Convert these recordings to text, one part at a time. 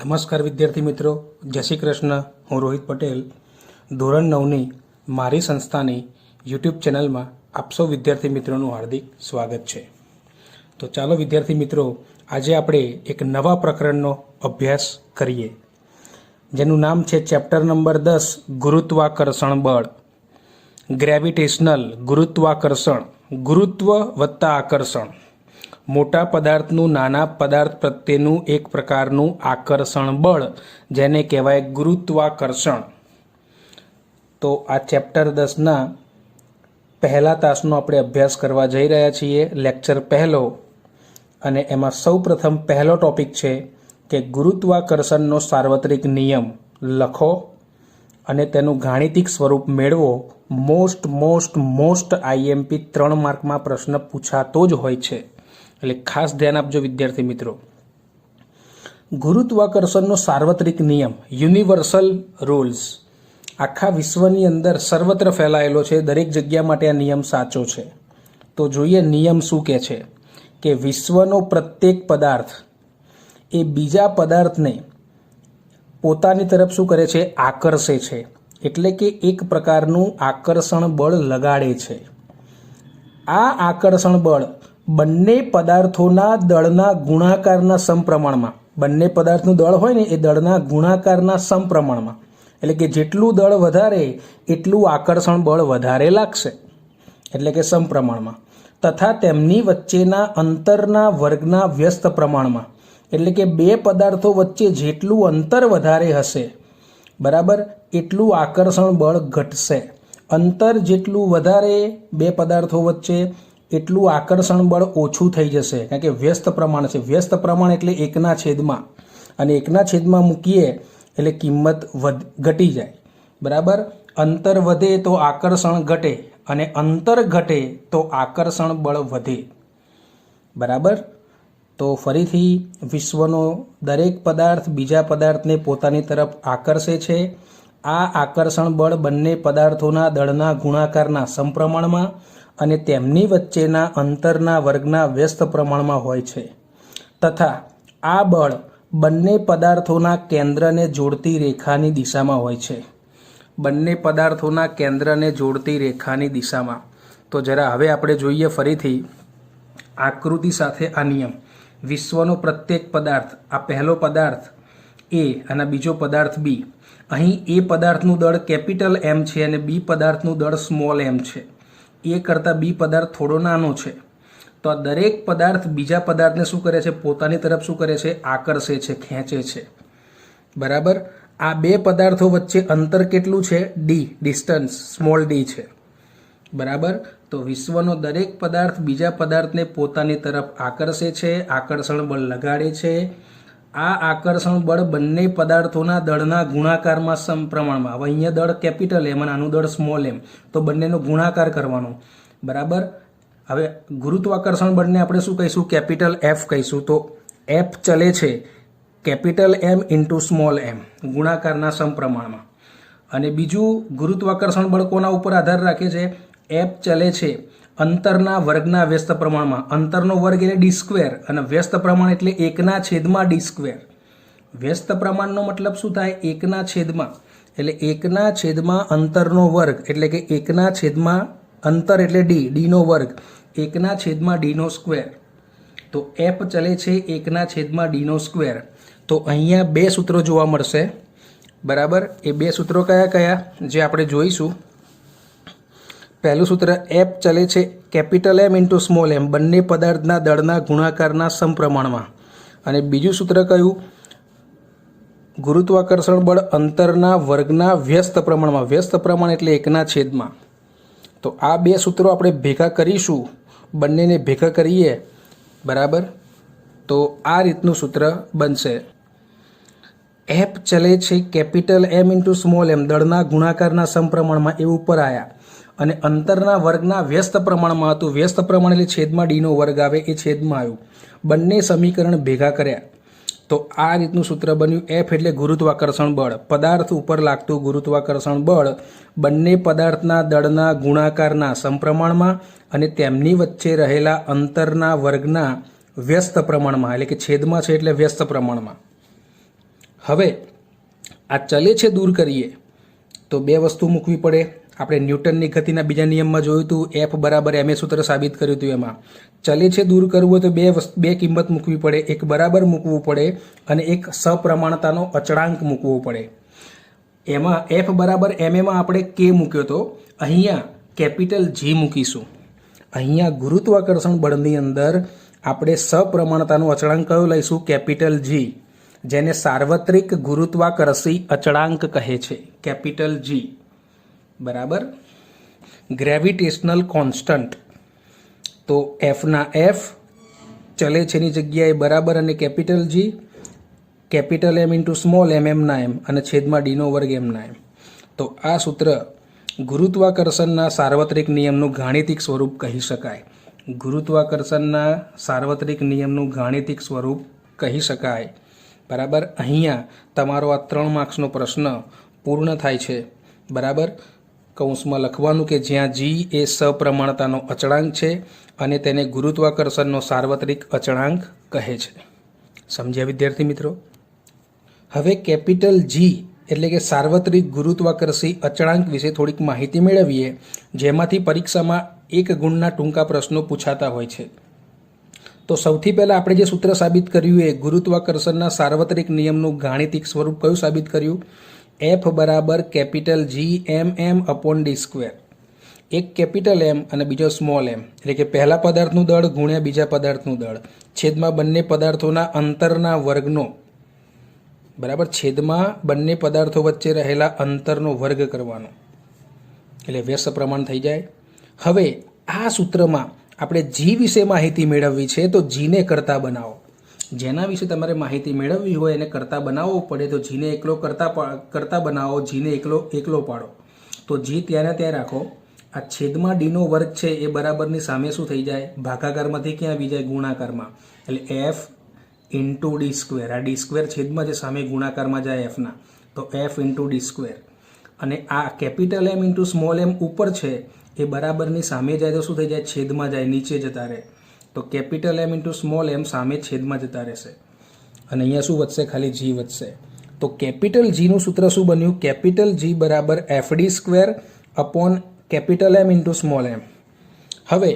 નમસ્કાર વિદ્યાર્થી મિત્રો, જય શ્રી કૃષ્ણ. હું રોહિત પટેલ ધોરણ 9ની મારી સંસ્થાની યુટ્યુબ ચેનલમાં આપ સૌ વિદ્યાર્થી મિત્રોનું હાર્દિક સ્વાગત છે. તો ચાલો વિદ્યાર્થી મિત્રો, આજે આપણે એક નવા પ્રકરણનો અભ્યાસ કરીએ, જેનું નામ છે ચેપ્ટર નંબર 10 ગુરુત્વાકર્ષણ બળ. ગ્રેવિટેશનલ ગુરુત્વાકર્ષણ, ગુરુત્વ વત્તા આકર્ષણ. મોટા પદાર્થનું નાના પદાર્થ પ્રત્યેનું એક પ્રકારનું આકર્ષણ બળ, જેને કહેવાય ગુરુત્વાકર્ષણ. તો આ ચેપ્ટર 10ના પહેલા તાસનો આપણે અભ્યાસ કરવા જઈ રહ્યા છીએ, લેક્ચર પહેલો. અને એમાં સૌ પ્રથમ પહેલો ટોપિક છે કે ગુરુત્વાકર્ષણનો સાર્વત્રિક નિયમ લખો અને તેનું ગાણિતિક સ્વરૂપ મેળવો. મોસ્ટ આઈએમપી 3 માર્કમાં પ્રશ્ન પૂછાતો જ હોય છે, એટલે ખાસ ધ્યાન આપજો વિદ્યાર્થી મિત્રો. ગુરુત્વાકર્ષણનો સાર્વત્રિક નિયમ, યુનિવર્સલ રૂલ્સ, આખા વિશ્વની અંદર સર્વત્ર ફેલાયેલો છે. દરેક જગ્યા માટે આ નિયમ સાચો છે. તો જોઈએ નિયમ શું કહે છે કે વિશ્વનો પ્રત્યેક પદાર્થ એ બીજા પદાર્થને પોતાની તરફ શું કરે છે? આકર્ષે છે. એટલે કે એક પ્રકારનું આકર્ષણ બળ લગાડે છે. આ આકર્ષણ બળ બંને પદાર્થોના દળના ગુણાકારના સમપ્રમાણમાં, બંને પદાર્થનું દળ હોય ને એ દળના ગુણાકારના સમપ્રમાણમાં, એટલે કે જેટલું દળ વધારે એટલું આકર્ષણ બળ વધારે લાગશે, એટલે કે સમપ્રમાણમાં. તથા તેમની વચ્ચેના અંતરના વર્ગના વ્યસ્ત પ્રમાણમાં, એટલે કે બે પદાર્થો વચ્ચે જેટલું અંતર વધારે હશે, બરાબર, એટલું આકર્ષણ બળ ઘટશે. અંતર જેટલું વધારે બે પદાર્થો વચ્ચે એટલું આકર્ષણ બળ ઓછું થઈ જશે, કારણ કે વ્યસ્ત પ્રમાણ છે. વ્યસ્ત પ્રમાણ એટલે 1/છેદમાં, અને 1/છેદમાં મૂકીએ એટલે કિંમત ઘટી જાય, બરાબર. અંતર વધે તો આકર્ષણ ઘટે, અને અંતર ઘટે તો આકર્ષણ બળ વધે, બરાબર. તો ફરીથી, વિશ્વનો દરેક પદાર્થ બીજા પદાર્થને પોતાની તરફ આકર્ષે છે. આ આકર્ષણ બળ બંને પદાર્થોના દળના ગુણાકારના સમપ્રમાણમાં અને તેમની વચ્ચેના અંતરના વર્ગના વ્યસ્ત પ્રમાણમાં હોય છે. તથા આ બળ બંને પદાર્થોના કેન્દ્રને જોડતી રેખાની દિશામાં હોય છે. બંને પદાર્થોના કેન્દ્રને જોડતી રેખાની દિશામાં. તો જરા હવે આપણે જોઈએ ફરીથી આકૃતિ સાથે આ નિયમ. વિશ્વનો પ્રત્યેક પદાર્થ, આ પહેલો પદાર્થ એ અને બીજો પદાર્થ બી. અહીં એ પદાર્થનું દળ કેપિટલ M છે અને બી પદાર્થનું દળ સ્મોલ m છે. એ કરતાં બી પદાર્થ થોડો નાનો છે. તો આ દરેક પદાર્થ બીજા પદાર્થને શું કરે છે? પોતાની તરફ શું કરે છે? આકર્ષે છે, ખેંચે છે, બરાબર. આ બે પદાર્થો વચ્ચે અંતર કેટલું છે? d, ડિસ્ટન્સ સ્મોલ d છે, બરાબર. તો વિશ્વનો દરેક પદાર્થ બીજા પદાર્થને પોતાની તરફ આકર્ષે છે, આકર્ષણ બળ લગાડે છે. આ આકર્ષણ બળ બંને પદાર્થોના દળના ગુણાકારમાં સમપ્રમાણમાં. હવે અહીંયા દળ કેપિટલ M અને આનું દળ સ્મોલ m, તો બંનેનો ગુણાકાર કરવાનો, બરાબર. હવે ગુરુત્વાકર્ષણ બળને આપણે શું કહીશું? કેપિટલ F કહીશું. તો F ચલે છે capital M into small m, ગુણાકારના સમપ્રમાણમાં. અને બીજું ગુરુત્વાકર્ષણ બળ કોના ઉપર આધાર રાખે છે? F ચલે છે અંતરના વર્ગના વ્યસ્ત પ્રમાણમાં. અંતરનો વર્ગ એટલે d², અને વ્યસ્ત પ્રમાણ એટલે 1/d². વ્યસ્ત પ્રમાણનો મતલબ શું થાય? 1/છેદમાં, એટલે 1/છેદમાં અંતરનો વર્ગ, એટલે કે 1/છેદમાં અંતર એટલે d, d નો વર્ગ, 1/d². તો F ચલે છે 1/d². તો અહીંયા બે સૂત્રો જોવા મળશે, બરાબર. એ બે સૂત્રો કયા કયા જે આપણે જોઈશું? પહેલું સૂત્ર, F ચલે છે capital M into small m, બંને પદાર્થના દળના ગુણાકારના સમપ્રમાણમાં. અને બીજું સૂત્ર કયું? ગુરુત્વાકર્ષણ બળ અંતરના વર્ગના વ્યસ્ત પ્રમાણમાં. વ્યસ્ત પ્રમાણ એટલે 1/છેદમાં. તો આ બે સૂત્રો આપણે ભેગા કરીશું, બંનેને ભેગા કરીએ, બરાબર. તો આ રીતનું સૂત્ર બનશે. F ચલે છે capital M into small m, દળના ગુણાકારના સમપ્રમાણમાં, એ ઉપર આવ્યા. અને અંતરના વર્ગના વ્યસ્ત પ્રમાણમાં હતું. વ્યસ્ત પ્રમાણ એટલે છેદમાં d નો વર્ગ આવે, એ છેદમાં આવ્યું. બંને સમીકરણ ભેગા કર્યા તો આ રીતનું સૂત્ર બન્યું. F એટલે ગુરુત્વાકર્ષણ બળ, પદાર્થ ઉપર લાગતું ગુરુત્વાકર્ષણ બળ બંને પદાર્થના દળના ગુણાકારના સમપ્રમાણમાં અને તેમની વચ્ચે રહેલા અંતરના વર્ગના વ્યસ્ત પ્રમાણમાં, એટલે કે છેદમાં છે એટલે વ્યસ્ત પ્રમાણમાં. હવે આ ચલે છે દૂર કરીએ તો બે વસ્તુ મૂકવી પડે. આપણે ન્યૂટનની ગતિના બીજા નિયમમાં જોયું હતું, એફ બરાબર એમ એ સૂત્ર સાબિત કર્યું હતું. એમાં ચલે છે દૂર કરવું હોય તો બે કિંમત મૂકવી પડે, એક બરાબર મૂકવું પડે અને એક સપ્રમાણતાનો અચળાંક મૂકવો પડે. એમાં એફ બરાબર એમ એમાં આપણે કે મૂક્યો તો, અહીંયા કેપિટલ જી મૂકીશું. અહીંયા ગુરુત્વાકર્ષણ બળની અંદર આપણે સપ્રમાણતાનો અચળાંક કયો લઈશું? કેપિટલ જી, જેને સાર્વત્રિક ગુરુત્વાકર્ષી અચળાંક કહે છે. કેપિટલ જી બરાબર ગ્રેવિટેશનલ કોન્સ્ટન્ટ. તો એફના એફ, ચલે છેની જગ્યાએ બરાબર અને capital G, capital M into small M એમના એમ અને છેદમાં ડીનો વર્ગ એમના એમ. તો આ સૂત્ર ગુરુત્વાકર્ષણના સાર્વત્રિક નિયમનું ગાણિતિક સ્વરૂપ કહી શકાય. ગુરુત્વાકર્ષણના સાર્વત્રિક નિયમનું ગાણિતિક સ્વરૂપ કહી શકાય. બરાબર, અહીંયા તમારો આ 3 માર્ક્સનો પ્રશ્ન પૂર્ણ થાય છે. બરાબર, કૌંસમાં લખવાનું કે જ્યાં જી એ સપ્રમાણતાનો અચળાંક છે અને તેને ગુરુત્વાકર્ષણનો સાર્વત્રિક અચળાંક કહે છે. સમજ્યા વિદ્યાર્થી મિત્રો? હવે કેપિટલ જી એટલે કે સાર્વત્રિક ગુરુત્વાકર્ષી અચળાંક વિશે થોડીક માહિતી મેળવીએ, જેમાંથી પરીક્ષામાં 1 ગુણના ટૂંકા પ્રશ્નો પૂછાતા હોય છે. તો સૌથી પહેલાં આપણે જે સૂત્ર સાબિત કર્યું એ ગુરુત્વાકર્ષણના સાર્વત્રિક નિયમનું ગાણિતિક સ્વરૂપ કયું સાબિત કર્યું? એફ બરાબર કેપિટલ જી એમ એમ અપોન ડી સ્ક્વેર. એક કેપિટલ એમ અને બીજો સ્મોલ એમ, એટલે કે પહેલા પદાર્થનું દળ ગુણ્યા બીજા પદાર્થનું દળ, છેદમાં બંને પદાર્થોના અંતરના વર્ગનો, બરાબર, છેદમાં બંને પદાર્થો વચ્ચે રહેલા અંતરનો વર્ગ કરવાનો, એટલે વ્યસ્ત પ્રમાણ થઈ જાય. હવે આ સૂત્રમાં આપણે જી વિશે માહિતી મેળવવી છે, તો જીને કરતા બનાવો. જેના વિશે તમારે માહિતી મેળવવી હોય એને કરતા બનાવવો પડે, તો જીને એકલો કરતા બનાવો, જીને એકલો પાડો. તો જી ત્યાં ત્યાં રાખો. આ છેદમાં ડીનો વર્ગ છે એ બરાબરની સામે શું થઈ જાય? ભાગાકારમાંથી ક્યાં આવી જાય? ગુણાકારમાં. એટલે એફ ઇન્ટુ ડી સ્ક્વેર. આ ડી સ્ક્વેર છેદમાં જે સામે ગુણાકારમાં જાય એફના, તો એફ ઇન્ટુ ડી સ્ક્વેર. અને આ કેપિટલ એમ ઇન્ટુ સ્મોલ એમ ઉપર છે એ બરાબરની સામે જાય તો શું થઈ જાય? છેદમાં જાય, નીચે જતા રહે. તો કેપિટલ એમ ઇન્ટુ સ્મોલ એમ સામે છેદમાં જતા રહેશે અને અહીંયા શું વધશે? ખાલી જી વધશે. તો કેપિટલ જીનું સૂત્ર શું બન્યું? કેપિટલ જી બરાબર F D square upon capital M into small M. હવે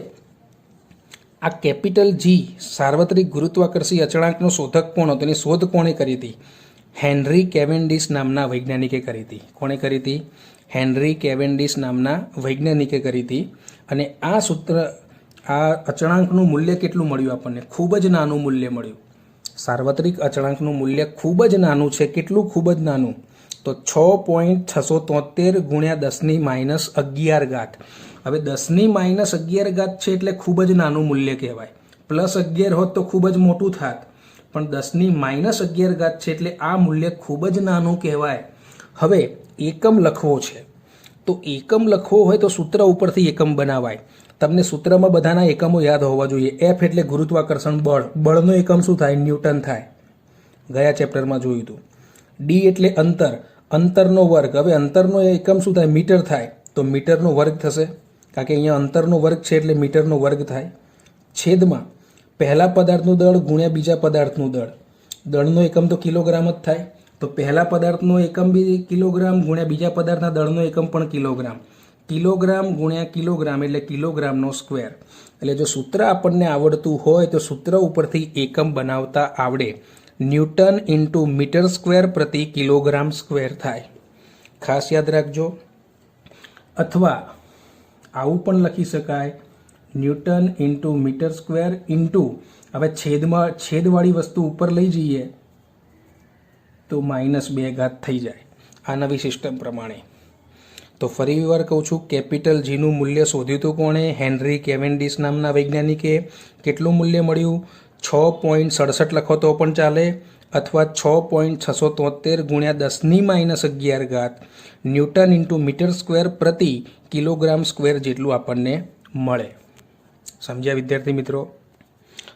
આ કેપિટલ જી સાર્વત્રિક ગુરુત્વાકર્ષી અચળાંકનો શોધક કોણ હતો? એની શોધ કોણે કરી હતી? હેનરી કેવેન્ડિશ નામના વૈજ્ઞાનિકે કરી હતી. કોણે કરી હતી? હેનરી કેવેન્ડિશ નામના વૈજ્ઞાનિકે કરી હતી. અને આ સૂત્ર, આ અચળાંકનું મૂલ્ય કેટલું મળ્યું આપણને? ખૂબ જ નાનું મૂલ્ય મળ્યું. સાર્વત્રિક અચળાંકનું મૂલ્ય ખૂબ જ નાનું છે. કેટલું ખૂબ જ નાનું? તો 6.673 ગુણ્યા 10⁻11. હવે 10⁻11 છે એટલે ખૂબ જ નાનું મૂલ્ય કહેવાય. +11 હોત તો ખૂબ જ મોટું થાત, પણ 10⁻11 છે એટલે આ મૂલ્ય ખૂબ જ નાનું કહેવાય. હવે એકમ લખવો છે, તો એકમ લખવો હોય તો સૂત્ર ઉપરથી એકમ બનાવાય. તમને સૂત્રમાં બધાના એકમો યાદ હોવા જોઈએ. એફ એટલે ગુરુત્વાકર્ષણ બળ, બળનો એકમ શું થાય? ન્યૂટન થાય, ગયા ચેપ્ટરમાં જોયું હતું. ડી એટલે અંતર, અંતરનો વર્ગ. હવે અંતરનો એકમ શું થાય? મીટર થાય, તો મીટરનો વર્ગ થશે, કારણ કે અહીંયા અંતરનો વર્ગ છે એટલે મીટરનો વર્ગ થાય. છેદમાં પહેલા પદાર્થનું દળ ગુણ્યા બીજા પદાર્થનું દળ, દળનો એકમ તો કિલોગ્રામ જ થાય, તો પહેલા પદાર્થનો એકમ બી કિલોગ્રામ ગુણ્યા બીજા પદાર્થના દળનો એકમ પણ કિલોગ્રામ. કિલોગ્રામ ગુણ્યા કિલોગ્રામ એટલે કિલોગ્રામનો સ્ક્વેર. એટલે જો સૂત્ર આપણને આવડતું હોય તો સૂત્ર ઉપરથી એકમ બનાવતા આવડે. ન્યૂટન ઇન્ટુ મીટર સ્ક્વેર પ્રતિ કિલોગ્રામ સ્ક્વેર થાય, ખાસ યાદ રાખજો. અથવા આવું પણ લખી શકાય, newton into metre square into, હવે છેદવાળી વસ્તુ ઉપર લઈ જઈએ તો -2 થઈ જાય આ નવી સિસ્ટમ પ્રમાણે. તો ફરી વાર કહું છું, કેપિટલ જીનું મૂલ્ય શોધ્યું હતું કોણે? હેનરી કેવેન્ડિશ નામના વૈજ્ઞાનિકે. કેટલું મૂલ્ય મળ્યું? 6.67 લખો તો પણ ચાલે, અથવા 6.673 ગુણ્યા 10⁻11 ન્યૂટન ઇન્ટુ મીટર સ્ક્વેર પ્રતિ કિલોગ્રામ સ્ક્વેર જેટલું આપણને મળે. સમજ્યા વિદ્યાર્થી મિત્રો?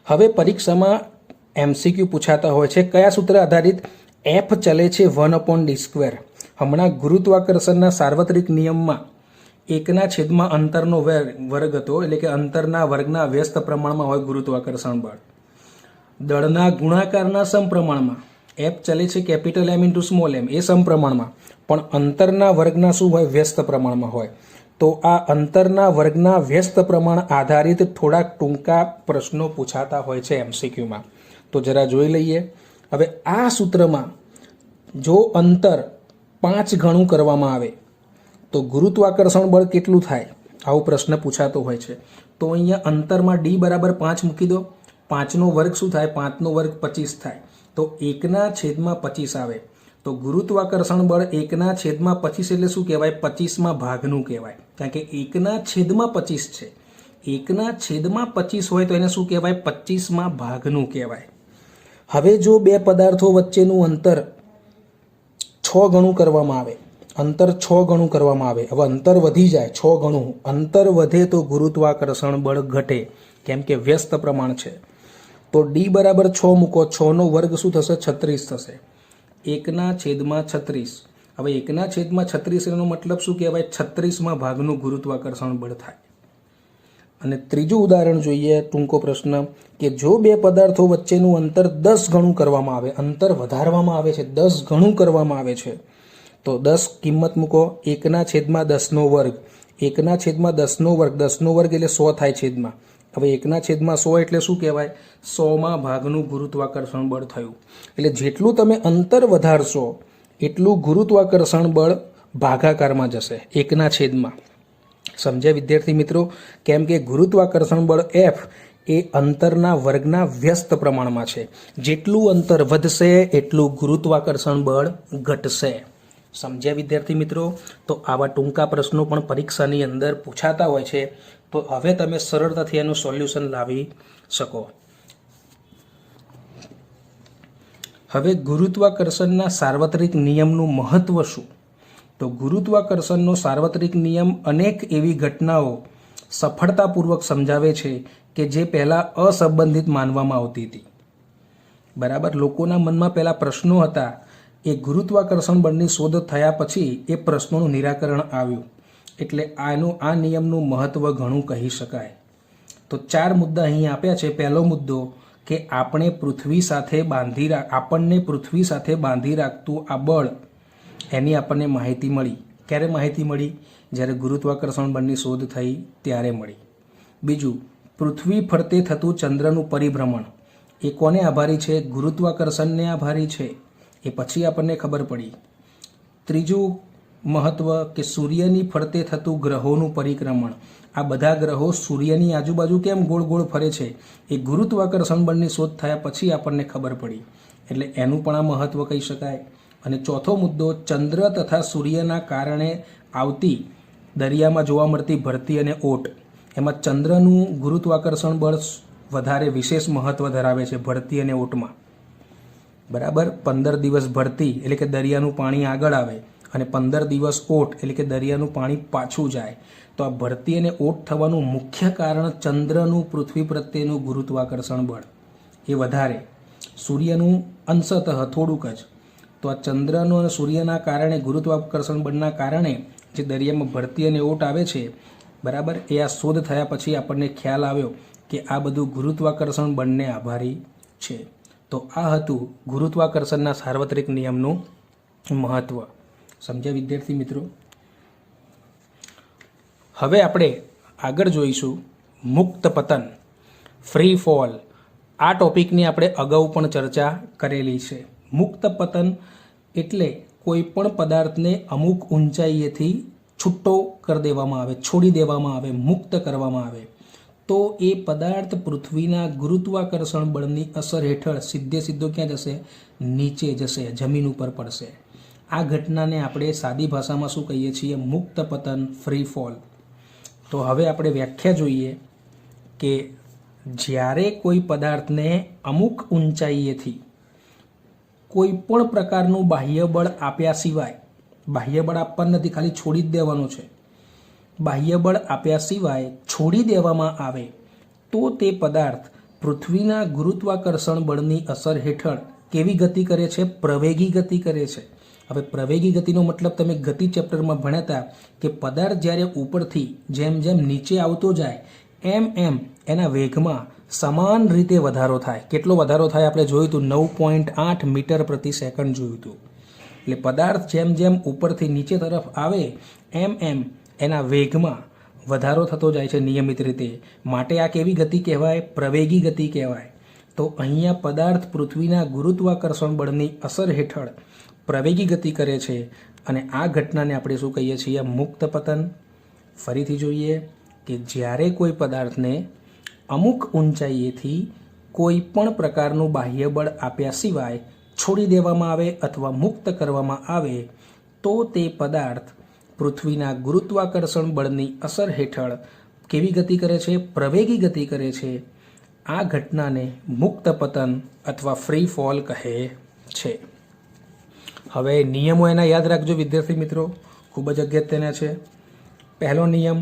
હવે પરીક્ષામાં MCQ પૂછાતા હોય છે. કયા સૂત્ર આધારિત? એફ ચલે છે 1/d². હમણાં ગુરુત્વાકર્ષણના સાર્વત્રિક નિયમમાં 1/છેદમાં અંતરનો વર્ગ હતો, એટલે કે અંતરના વર્ગના વ્યસ્ત પ્રમાણમાં હોય ગુરુત્વાકર્ષણ બળ. દળના ગુણાકારના સમપ્રમાણમાં, એફ ચલે છે કેપિટલ એમ ઇન્ટુ સ્મોલ એમ, એ સમપ્રમાણમાં, પણ અંતરના વર્ગના શું હોય? વ્યસ્ત પ્રમાણમાં હોય. તો આ અંતરના વર્ગના વ્યસ્ત પ્રમાણ આધારિત થોડાક ટૂંકા પ્રશ્નો પૂછાતા હોય છે એમસીક્યુમાં. તો જરા જોઈ લઈએ. હવે આ સૂત્રમાં જો અંતર 5 ગણું કરવામાં આવે તો ગુરુત્વાકર્ષણ બળ કેટલું થાય? આવો પ્રશ્ન પૂછાતો હોય છે. તો અહીંયા અંતરમાં d બરાબર 5 મૂકી દો. 5નો વર્ગ શું થાય? 5નો વર્ગ 25 થાય. તો 1/25 આવે. તો ગુરુત્વાકર્ષણ બળ 1/25 એટલે શું કહેવાય? 25માં ભાગનું કહેવાય. કારણ કે 1/25 છે. 1/25 હોય તો એને શું કહેવાય? 25માં ભાગનું કહેવાય. હવે જો બે પદાર્થો વચ્ચેનું અંતર 6 ગણું કરવામાં આવે, અંતર 6 ગણું કરવામાં આવે, હવે અંતર વધી જાય 6 ગણું, અંતર વધે તો ગુરુત્વાકર્ષણ બળ ઘટે, કેમ કે વ્યસ્ત પ્રમાણ છે. તો d બરાબર 6 મૂકો, 6નો વર્ગ શું થશે? 36 થશે. 1/36. હવે 1/36 એનો મતલબ શું કહેવાય? 36માં ભાગનું ગુરુત્વાકર્ષણ બળ થાય. અને ત્રીજું ઉદાહરણ જોઈએ, ટૂંકો પ્રશ્ન, કે જો બે પદાર્થો વચ્ચેનું અંતર 10 ગણું કરવામાં આવે, અંતર વધારવામાં આવે છે, 10 ગણું કરવામાં આવે છે, તો 10 કિંમત મૂકો, 1/10નો વર્ગ, 1/10નો વર્ગ, 10નો વર્ગ એટલે 100 થાય છેદમાં. હવે 1/100 એટલે શું કહેવાય? 100માં ભાગનું ગુરુત્વાકર્ષણ બળ થયું. એટલે જેટલું તમે અંતર વધારશો એટલું ગુરુત્વાકર્ષણ બળ ભાગાકારમાં જશે, 1/. સમજ્યા વિદ્યાર્થી મિત્રો? કેમ કે ગુરુત્વાકર્ષણ બળ F એ અંતરના વર્ગના વ્યસ્ત પ્રમાણમાં છે. જેટલું અંતર વધશે એટલું ગુરુત્વાકર્ષણ બળ ઘટશે. સમજ્યા વિદ્યાર્થી મિત્રો? તો આવા ટૂંકા પ્રશ્નો પણ પરીક્ષાની અંદર પૂછાતા હોય છે. તો હવે તમે સરળતાથી એનું સોલ્યુશન લાવી શકો. હવે ગુરુત્વાકર્ષણના સાર્વત્રિક નિયમનું મહત્વ શું? તો ગુરુત્વાકર્ષણનો સાર્વત્રિક નિયમ અનેક એવી ઘટનાઓ સફળતાપૂર્વક સમજાવે છે કે જે પહેલાં અસંબંધિત માનવામાં આવતી હતી. બરાબર, લોકોના મનમાં પહેલાં પ્રશ્નો હતા, એ ગુરુત્વાકર્ષણ બળની શોધ થયા પછી એ પ્રશ્નોનું નિરાકરણ આવ્યું. એટલે આ નિયમનું મહત્વ ઘણું કહી શકાય. તો 4 મુદ્દા અહીં આપ્યા છે. પહેલો મુદ્દો કે આપણને પૃથ્વી સાથે બાંધી રાખતું આ બળ, એની આપણને માહિતી મળી. ક્યારે માહિતી મળી? જ્યારે ગુરુત્વાકર્ષણ બળની શોધ થઈ ત્યારે મળી. બીજું, પૃથ્વી ફરતે થતું ચંદ્રનું પરિભ્રમણ એ કોને આભારી છે? ગુરુત્વાકર્ષણને આભારી છે. એ પછી આપણને ખબર પડી. ત્રીજું મહત્વ કે સૂર્યની ફરતે થતું ગ્રહોનું પરિક્રમણ, આ બધા ગ્રહો સૂર્યની આજુબાજુ કેમ ગોળ ગોળ ફરે છે? એ ગુરુત્વાકર્ષણ બળની શોધ થયા પછી આપણને ખબર પડી. એટલે એનું પણ આ મહત્વ કહી શકાય. અને ચોથો મુદ્દો, ચંદ્ર તથા સૂર્યના કારણે આવતી દરિયામાં જોવા મળતી ભરતી અને ઓટ, એમાં ચંદ્રનું ગુરુત્વાકર્ષણ બળ વધારે વિશેષ મહત્વ ધરાવે છે ભરતી અને ઓટમાં. બરાબર, 15 દિવસ ભરતી એટલે કે દરિયાનું પાણી આગળ આવે અને 15 દિવસ ઓટ એટલે કે દરિયાનું પાણી પાછું જાય. તો આ ભરતી અને ઓટ થવાનું મુખ્ય કારણ ચંદ્રનું પૃથ્વી પ્રત્યેનું ગુરુત્વાકર્ષણ બળ એ વધારે, સૂર્યનું અંશતઃ થોડુંક જ. તો આ ચંદ્રનું અને સૂર્યના કારણે ગુરુત્વાકર્ષણ બળના કારણે જે દરિયામાં ભરતી અને ઓટ આવે છે, બરાબર, એ આ શોધ થયા પછી આપણને ખ્યાલ આવ્યો કે આ બધું ગુરુત્વાકર્ષણ બળને આભારી છે. તો આ હતું ગુરુત્વાકર્ષણના સાર્વત્રિક નિયમનું મહત્વ. સમજ્યા વિદ્યાર્થી મિત્રો? હવે આપણે આગળ જોઈશું મુક્ત પતન, ફ્રી ફોલ. આ ટોપિકની આપણે અગાઉ પણ ચર્ચા કરેલી છે. મુક્ત પતન એટલે કોઈ પણ પદાર્થને અમુક ઊંચાઈએથી છૂટો કરી દેવામાં આવે, છોડી દેવામાં આવે, મુક્ત કરવામાં આવે તો એ પદાર્થ પૃથ્વીના ગુરુત્વાકર્ષણ બળની અસર હેઠળ સીધો ક્યાં જશે? નીચે જશે, જમીન ઉપર પડશે. આ ઘટનાને આપણે સાદી ભાષામાં શું કહીએ છીએ? મુક્ત પતન, ફ્રી ફોલ. તો હવે આપણે વ્યાખ્યા જોઈએ કે જ્યારે કોઈ પદાર્થને અમુક ઊંચાઈએથી કોઈ પણ પ્રકારનું બાહ્ય બળ આપ્યા સિવાય, બાહ્ય બળ આપવાનું નથી, ખાલી છોડી જ દેવાનું છે, બાહ્ય બળ આપ્યા સિવાય છોડી દેવામાં આવે તો તે પદાર્થ પૃથ્વીના ગુરુત્વાકર્ષણ બળની અસર હેઠળ કેવી ગતિ કરે છે? પ્રવેગી ગતિ કરે છે. હવે પ્રવેગી ગતિનો મતલબ તમે ગતિ ચેપ્ટરમાં ભણ્યા હતા કે પદાર્થ જ્યારે ઉપરથી જેમ જેમ નીચે આવતો જાય એમ એમ એના વેગમાં સમાન રીતે વધારો થાય. કેટલો વધારો થાય આપણે જોયું હતું, 9.8 મીટર પ્રતિ સેકન્ડ જોયું હતું. એટલે પદાર્થ જેમ જેમ ઉપરથી નીચે તરફ આવે એમ એમ એના વેગમાં વધારો થતો જાય છે નિયમિત રીતે. માટે આ કેવી ગતિ કહેવાય? પ્રવેગી ગતિ કહેવાય. તો અહીંયા પદાર્થ પૃથ્વીના ગુરુત્વાકર્ષણ બળની અસર હેઠળ પ્રવેગી ગતિ કરે છે અને આ ઘટનાને આપણે શું કહીએ છીએ? મુક્ત પતન. ફરીથી જોઈએ કે જ્યારે કોઈ પદાર્થને અમુક ઊંચાઈએથી કોઈ પણ પ્રકારનું બાહ્ય બળ આપ્યા સિવાય છોડી દેવામાં આવે અથવા મુક્ત કરવામાં આવે તો તે પદાર્થ પૃથ્વીના ગુરુત્વાકર્ષણ બળની અસર હેઠળ કેવી ગતિ કરે છે? પ્રવેગી ગતિ કરે છે. આ ઘટનાને મુક્ત પતન અથવા ફ્રી ફોલ કહે છે. હવે નિયમો એના યાદ રાખજો વિદ્યાર્થી મિત્રો, ખૂબ જ અગત્યના છે. પહેલો નિયમ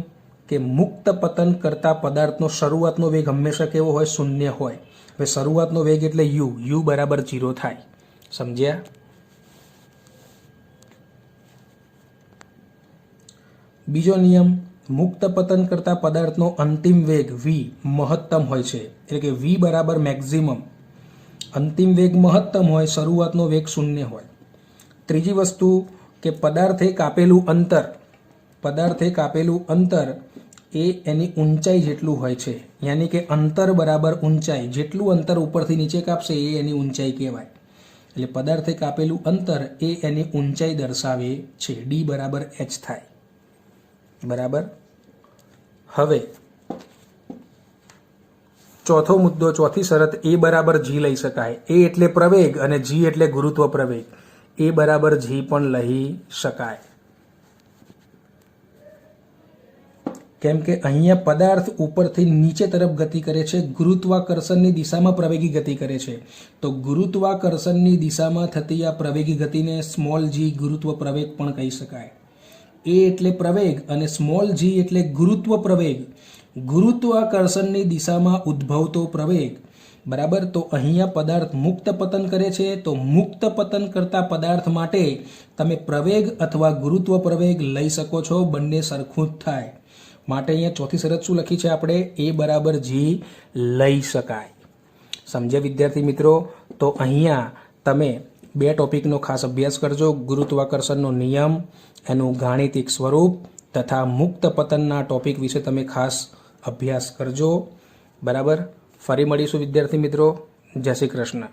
કે મુક્ત પતન કરતા પદાર્થનો શરૂઆતનો વેગ હંમેશા કેવો હોય? શૂન્ય હોય. હવે શરૂઆતનો વેગ એટલે યુ બરાબર 0 થાય. સમજ્યા? બીજો નિયમ, મુક્ત પતન કરતા પદાર્થનો અંતિમ વેગ વી મહત્તમ હોય છે. એટલે કે વી બરાબર મેક્સિમમ. અંતિમ વેગ મહત્તમ હોય, શરૂઆતનો વેગ શૂન્ય હોય. ત્રીજી વસ્તુ કે પદાર્થે કાપેલું અંતર એ એની ઊંચાઈ જેટલું હોય છે. યાની કે અંતર બરાબર ઊંચાઈ. જેટલું અંતર ઉપરથી નીચે કાપશે એ એની ઊંચાઈ કહેવાય. એટલે પદાર્થે કાપેલું અંતર એ એની ઊંચાઈ દર્શાવે છે. ડી બરાબર એચ થાય. બરાબર. હવે ચોથો મુદ્દો, ચોથી શરત, એ બરાબર જી લઈ શકાય. એ એટલે પ્રવેગ અને જી એટલે ગુરુત્વ પ્રવેગ. એ બરાબર જી પણ લઈ શકાય. કેમ કે અહીંયા પદાર્થ ઉપરથી નીચે તરફ ગતિ કરે છે, ગુરુત્વાકર્ષણની દિશામાં પ્રવેગી ગતિ કરે છે. તો ગુરુત્વાકર્ષણની દિશામાં થતી આ પ્રવેગી ગતિને સ્મોલ જી ગુરુત્વ પ્રવેગ પણ કહી શકાય. એ એટલે પ્રવેગ અને સ્મોલ જી એટલે ગુરુત્વ પ્રવેગ. ગુરુત્વાકર્ષણની દિશામાં ઉદ્ભવતો પ્રવેગ. બરાબર. તો અહીંયા પદાર્થ મુક્ત પતન કરે છે. તો મુક્ત પતન કરતા પદાર્થ માટે તમે પ્રવેગ અથવા ગુરુત્વ પ્રવેગ લઈ શકો છો. બંને સરખું જ થાય. માટે અહીંયા ચોથી શરત શું લખી છે આપણે? એ બરાબર જી લઈ શકાય. સમજ્યા વિદ્યાર્થી મિત્રો? તો અહીંયા તમે 2 ટોપિકનો ખાસ અભ્યાસ કરજો. ગુરુત્વાકર્ષણનો નિયમ, એનું ગાણિતિક સ્વરૂપ તથા મુક્ત પતનના ટોપિક વિશે તમે ખાસ અભ્યાસ કરજો. બરાબર. ફરી મળીશું વિદ્યાર્થી મિત્રો. જય શ્રી કૃષ્ણ.